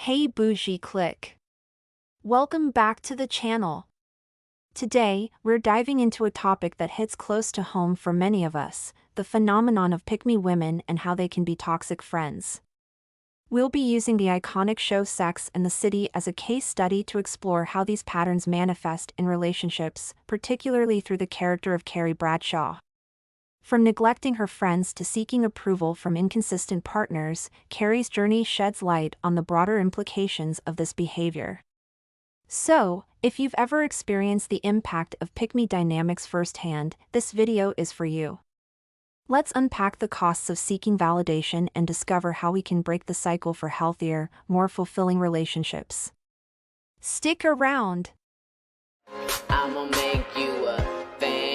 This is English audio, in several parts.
Hey Bougie click. Welcome back to the channel. Today, we're diving into a topic that hits close to home for many of us, the phenomenon of pick-me women and how they can be toxic friends. We'll be using the iconic show Sex and the City as a case study to explore how these patterns manifest in relationships, particularly through the character of Carrie Bradshaw. From neglecting her friends to seeking approval from inconsistent partners, Carrie's journey sheds light on the broader implications of this behavior. So, if you've ever experienced the impact of pick-me dynamics firsthand, this video is for you. Let's unpack the costs of seeking validation and discover how we can break the cycle for healthier, more fulfilling relationships. Stick around! I'ma make you a fan.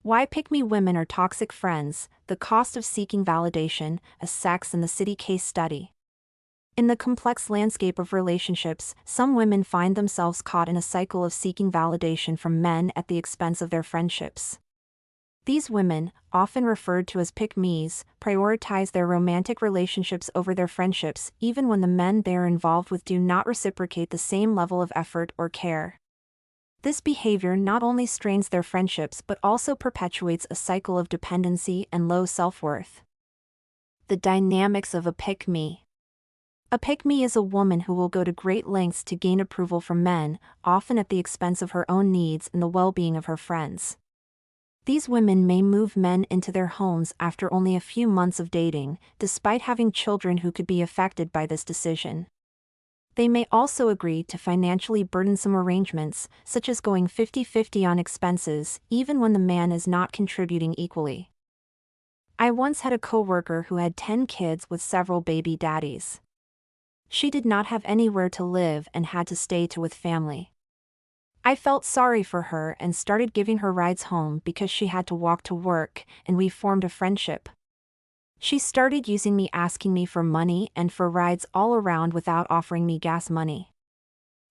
Why pick-me women are toxic friends, the cost of seeking validation, a Sex and the City case study. In the complex landscape of relationships, some women find themselves caught in a cycle of seeking validation from men at the expense of their friendships. These women, often referred to as pick-me's, prioritize their romantic relationships over their friendships even when the men they are involved with do not reciprocate the same level of effort or care. This behavior not only strains their friendships but also perpetuates a cycle of dependency and low self-worth. The dynamics of a pick-me. A pick-me is a woman who will go to great lengths to gain approval from men, often at the expense of her own needs and the well-being of her friends. These women may move men into their homes after only a few months of dating, despite having children who could be affected by this decision. They may also agree to financially burdensome arrangements, such as going 50-50 on expenses, even when the man is not contributing equally. I once had a coworker who had 10 kids with several baby daddies. She did not have anywhere to live and had to stay with family. I felt sorry for her and started giving her rides home because she had to walk to work, and we formed a friendship. She started using me, asking me for money and for rides all around without offering me gas money.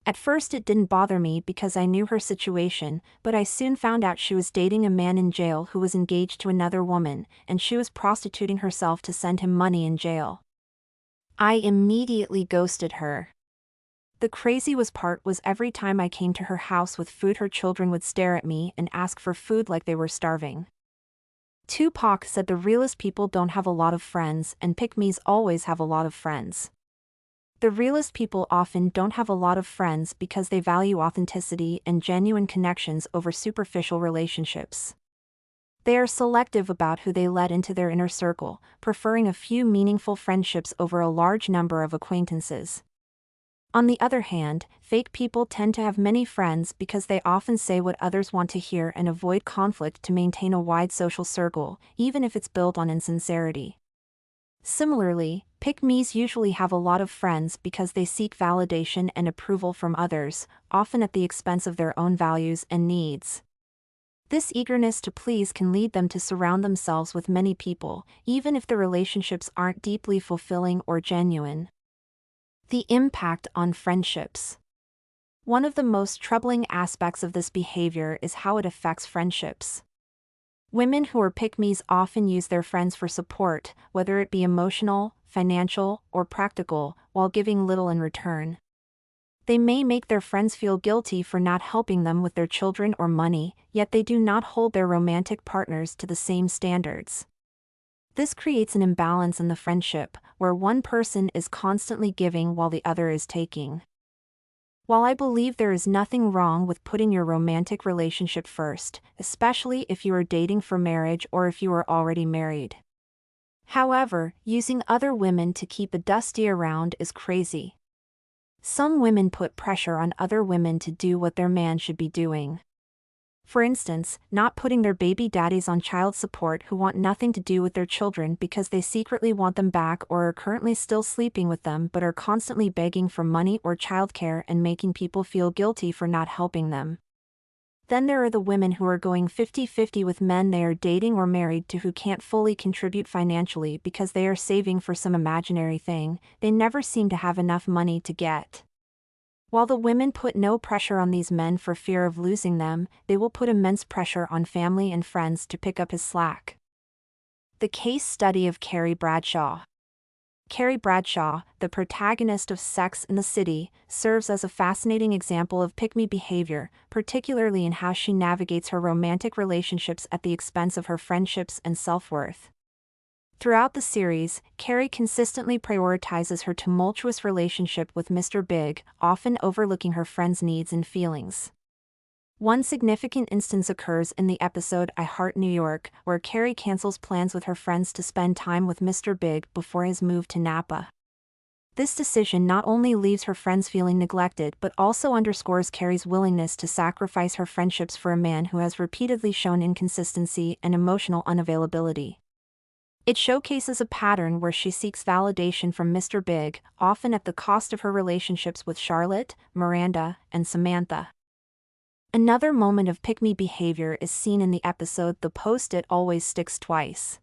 At first it didn't bother me because I knew her situation, but I soon found out she was dating a man in jail who was engaged to another woman, and she was prostituting herself to send him money in jail. I immediately ghosted her. The craziest part was every time I came to her house with food, her children would stare at me and ask for food like they were starving. Tupac said the realest people don't have a lot of friends and pick-me's always have a lot of friends. The realest people often don't have a lot of friends because they value authenticity and genuine connections over superficial relationships. They are selective about who they let into their inner circle, preferring a few meaningful friendships over a large number of acquaintances. On the other hand, fake people tend to have many friends because they often say what others want to hear and avoid conflict to maintain a wide social circle, even if it's built on insincerity. Similarly, pick-me's usually have a lot of friends because they seek validation and approval from others, often at the expense of their own values and needs. This eagerness to please can lead them to surround themselves with many people, even if the relationships aren't deeply fulfilling or genuine. The impact on friendships. One of the most troubling aspects of this behavior is how it affects friendships. Women who are pick-me's often use their friends for support, whether it be emotional, financial, or practical, while giving little in return. They may make their friends feel guilty for not helping them with their children or money, yet they do not hold their romantic partners to the same standards. This creates an imbalance in the friendship, where one person is constantly giving while the other is taking. While I believe there is nothing wrong with putting your romantic relationship first, especially if you are dating for marriage or if you are already married. However, using other women to keep a dusty around is crazy. Some women put pressure on other women to do what their man should be doing. For instance, not putting their baby daddies on child support who want nothing to do with their children because they secretly want them back or are currently still sleeping with them but are constantly begging for money or childcare and making people feel guilty for not helping them. Then there are the women who are going 50-50 with men they are dating or married to who can't fully contribute financially because they are saving for some imaginary thing they never seem to have enough money to get. While the women put no pressure on these men for fear of losing them, they will put immense pressure on family and friends to pick up his slack. The case study of Carrie Bradshaw. Carrie Bradshaw, the protagonist of Sex and the City, serves as a fascinating example of pick-me behavior, particularly in how she navigates her romantic relationships at the expense of her friendships and self-worth. Throughout the series, Carrie consistently prioritizes her tumultuous relationship with Mr. Big, often overlooking her friends' needs and feelings. One significant instance occurs in the episode I Heart New York, where Carrie cancels plans with her friends to spend time with Mr. Big before his move to Napa. This decision not only leaves her friends feeling neglected but also underscores Carrie's willingness to sacrifice her friendships for a man who has repeatedly shown inconsistency and emotional unavailability. It showcases a pattern where she seeks validation from Mr. Big, often at the cost of her relationships with Charlotte, Miranda, and Samantha. Another moment of pick-me behavior is seen in the episode The Post-it Always Sticks Twice.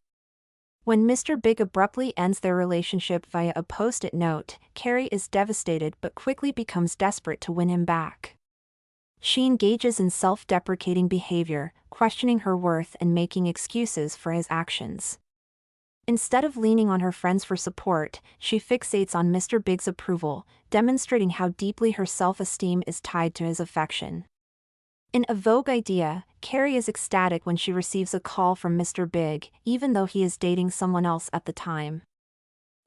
When Mr. Big abruptly ends their relationship via a post-it note, Carrie is devastated but quickly becomes desperate to win him back. She engages in self-deprecating behavior, questioning her worth and making excuses for his actions. Instead of leaning on her friends for support, she fixates on Mr. Big's approval, demonstrating how deeply her self-esteem is tied to his affection. In A Vogue Idea, Carrie is ecstatic when she receives a call from Mr. Big, even though he is dating someone else at the time.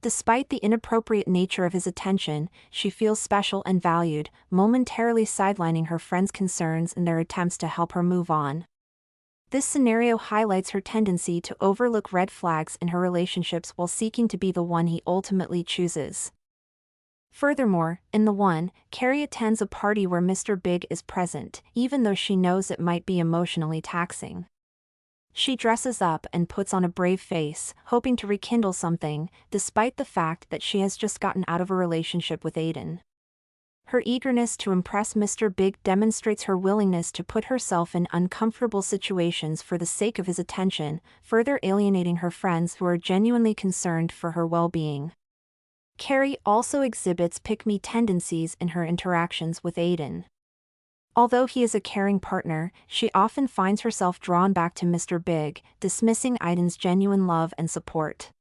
Despite the inappropriate nature of his attention, she feels special and valued, momentarily sidelining her friends' concerns in their attempts to help her move on. This scenario highlights her tendency to overlook red flags in her relationships while seeking to be the one he ultimately chooses. Furthermore, in The One, Carrie attends a party where Mr. Big is present, even though she knows it might be emotionally taxing. She dresses up and puts on a brave face, hoping to rekindle something, despite the fact that she has just gotten out of a relationship with Aiden. Her eagerness to impress Mr. Big demonstrates her willingness to put herself in uncomfortable situations for the sake of his attention, further alienating her friends who are genuinely concerned for her well-being. Carrie also exhibits pick-me tendencies in her interactions with Aiden. Although he is a caring partner, she often finds herself drawn back to Mr. Big, dismissing Aiden's genuine love and support.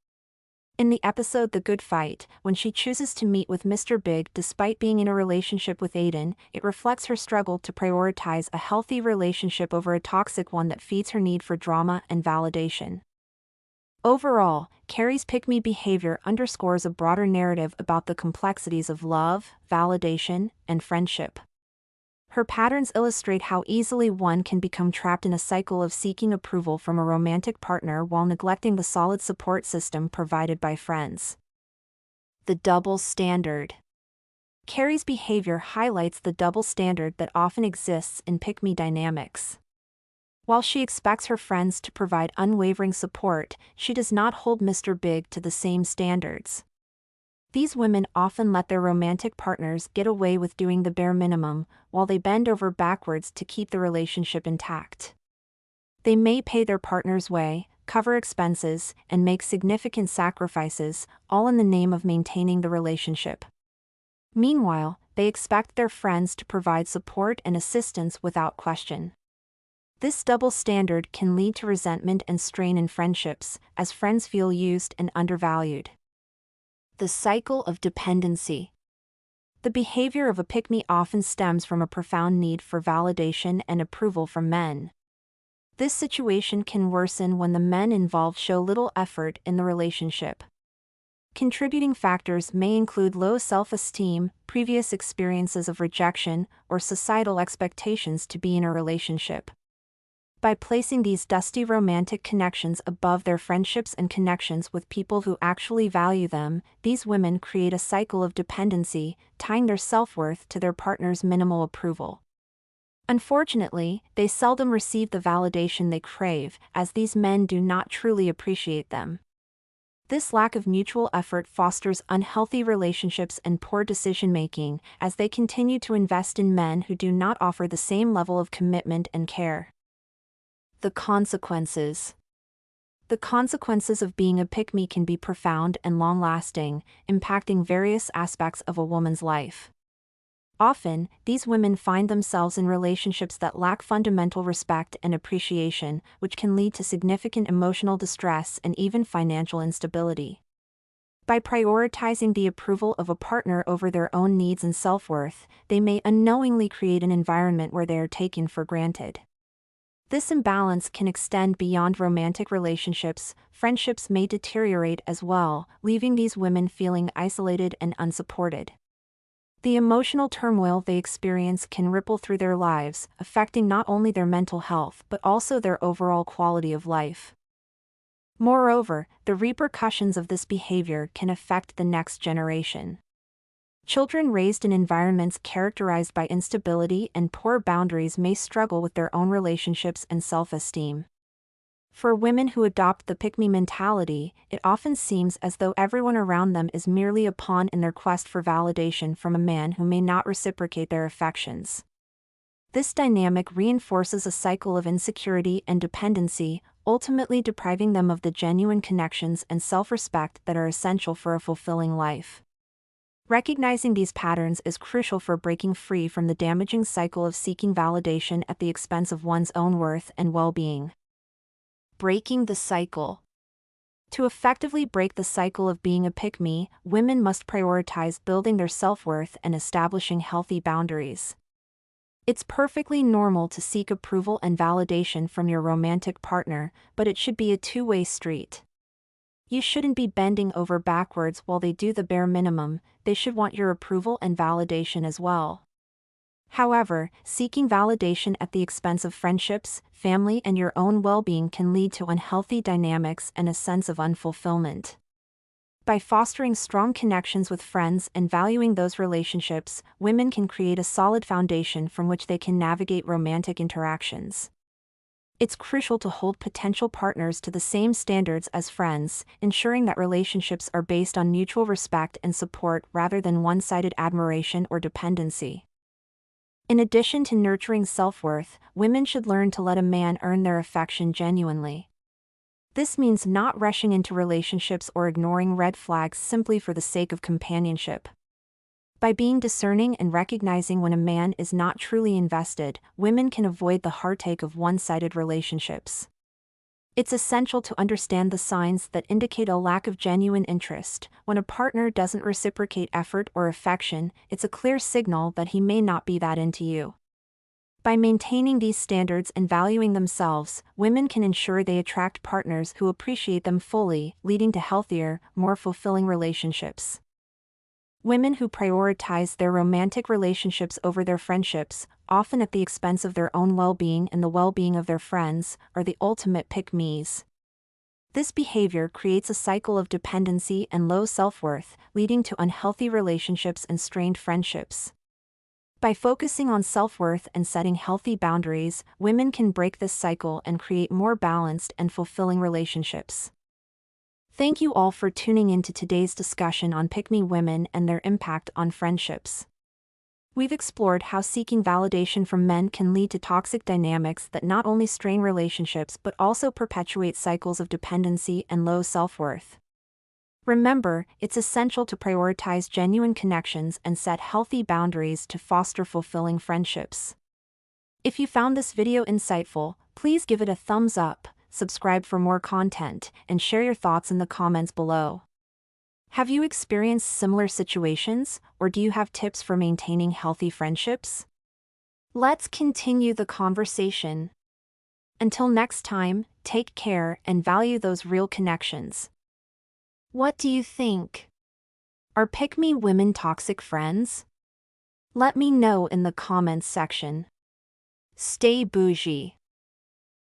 In the episode The Good Fight, when she chooses to meet with Mr. Big despite being in a relationship with Aiden, it reflects her struggle to prioritize a healthy relationship over a toxic one that feeds her need for drama and validation. Overall, Carrie's pick-me behavior underscores a broader narrative about the complexities of love, validation, and friendship. Her patterns illustrate how easily one can become trapped in a cycle of seeking approval from a romantic partner while neglecting the solid support system provided by friends. The double standard. Carrie's behavior highlights the double standard that often exists in pick-me dynamics. While she expects her friends to provide unwavering support, she does not hold Mr. Big to the same standards. These women often let their romantic partners get away with doing the bare minimum, while they bend over backwards to keep the relationship intact. They may pay their partner's way, cover expenses, and make significant sacrifices, all in the name of maintaining the relationship. Meanwhile, they expect their friends to provide support and assistance without question. This double standard can lead to resentment and strain in friendships, as friends feel used and undervalued. The cycle of dependency. The behavior of a pick-me often stems from a profound need for validation and approval from men. This situation can worsen when the men involved show little effort in the relationship. Contributing factors may include low self-esteem, previous experiences of rejection, or societal expectations to be in a relationship. By placing these dusty romantic connections above their friendships and connections with people who actually value them, these women create a cycle of dependency, tying their self-worth to their partner's minimal approval. Unfortunately, they seldom receive the validation they crave, as these men do not truly appreciate them. This lack of mutual effort fosters unhealthy relationships and poor decision-making, as they continue to invest in men who do not offer the same level of commitment and care. The consequences. The consequences of being a pick-me can be profound and long-lasting, impacting various aspects of a woman's life. Often, these women find themselves in relationships that lack fundamental respect and appreciation, which can lead to significant emotional distress and even financial instability. By prioritizing the approval of a partner over their own needs and self-worth, they may unknowingly create an environment where they are taken for granted. This imbalance can extend beyond romantic relationships. Friendships may deteriorate as well, leaving these women feeling isolated and unsupported. The emotional turmoil they experience can ripple through their lives, affecting not only their mental health but also their overall quality of life. Moreover, the repercussions of this behavior can affect the next generation. Children raised in environments characterized by instability and poor boundaries may struggle with their own relationships and self-esteem. For women who adopt the pick-me mentality, it often seems as though everyone around them is merely a pawn in their quest for validation from a man who may not reciprocate their affections. This dynamic reinforces a cycle of insecurity and dependency, ultimately depriving them of the genuine connections and self-respect that are essential for a fulfilling life. Recognizing these patterns is crucial for breaking free from the damaging cycle of seeking validation at the expense of one's own worth and well-being. Breaking the cycle. To effectively break the cycle of being a pick-me, women must prioritize building their self-worth and establishing healthy boundaries. It's perfectly normal to seek approval and validation from your romantic partner, but it should be a two-way street. You shouldn't be bending over backwards while they do the bare minimum. They should want your approval and validation as well. However, seeking validation at the expense of friendships, family, and your own well-being can lead to unhealthy dynamics and a sense of unfulfillment. By fostering strong connections with friends and valuing those relationships, women can create a solid foundation from which they can navigate romantic interactions. It's crucial to hold potential partners to the same standards as friends, ensuring that relationships are based on mutual respect and support rather than one-sided admiration or dependency. In addition to nurturing self-worth, women should learn to let a man earn their affection genuinely. This means not rushing into relationships or ignoring red flags simply for the sake of companionship. By being discerning and recognizing when a man is not truly invested, women can avoid the heartache of one-sided relationships. It's essential to understand the signs that indicate a lack of genuine interest. When a partner doesn't reciprocate effort or affection, it's a clear signal that he may not be that into you. By maintaining these standards and valuing themselves, women can ensure they attract partners who appreciate them fully, leading to healthier, more fulfilling relationships. Women who prioritize their romantic relationships over their friendships, often at the expense of their own well-being and the well-being of their friends, are the ultimate pick-me's. This behavior creates a cycle of dependency and low self-worth, leading to unhealthy relationships and strained friendships. By focusing on self-worth and setting healthy boundaries, women can break this cycle and create more balanced and fulfilling relationships. Thank you all for tuning into today's discussion on pick-me women and their impact on friendships. We've explored how seeking validation from men can lead to toxic dynamics that not only strain relationships but also perpetuate cycles of dependency and low self-worth. Remember, it's essential to prioritize genuine connections and set healthy boundaries to foster fulfilling friendships. If you found this video insightful, please give it a thumbs up, subscribe for more content, and share your thoughts in the comments below. Have you experienced similar situations, or do you have tips for maintaining healthy friendships? Let's continue the conversation. Until next time, take care and value those real connections. What do you think? Are pick-me women toxic friends? Let me know in the comments section. Stay bougie.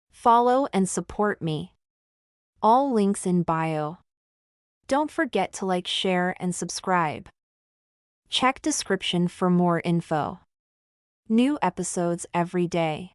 Follow and support me. All links in bio. Don't forget to like, share, and subscribe. Check description for more info. New episodes every day.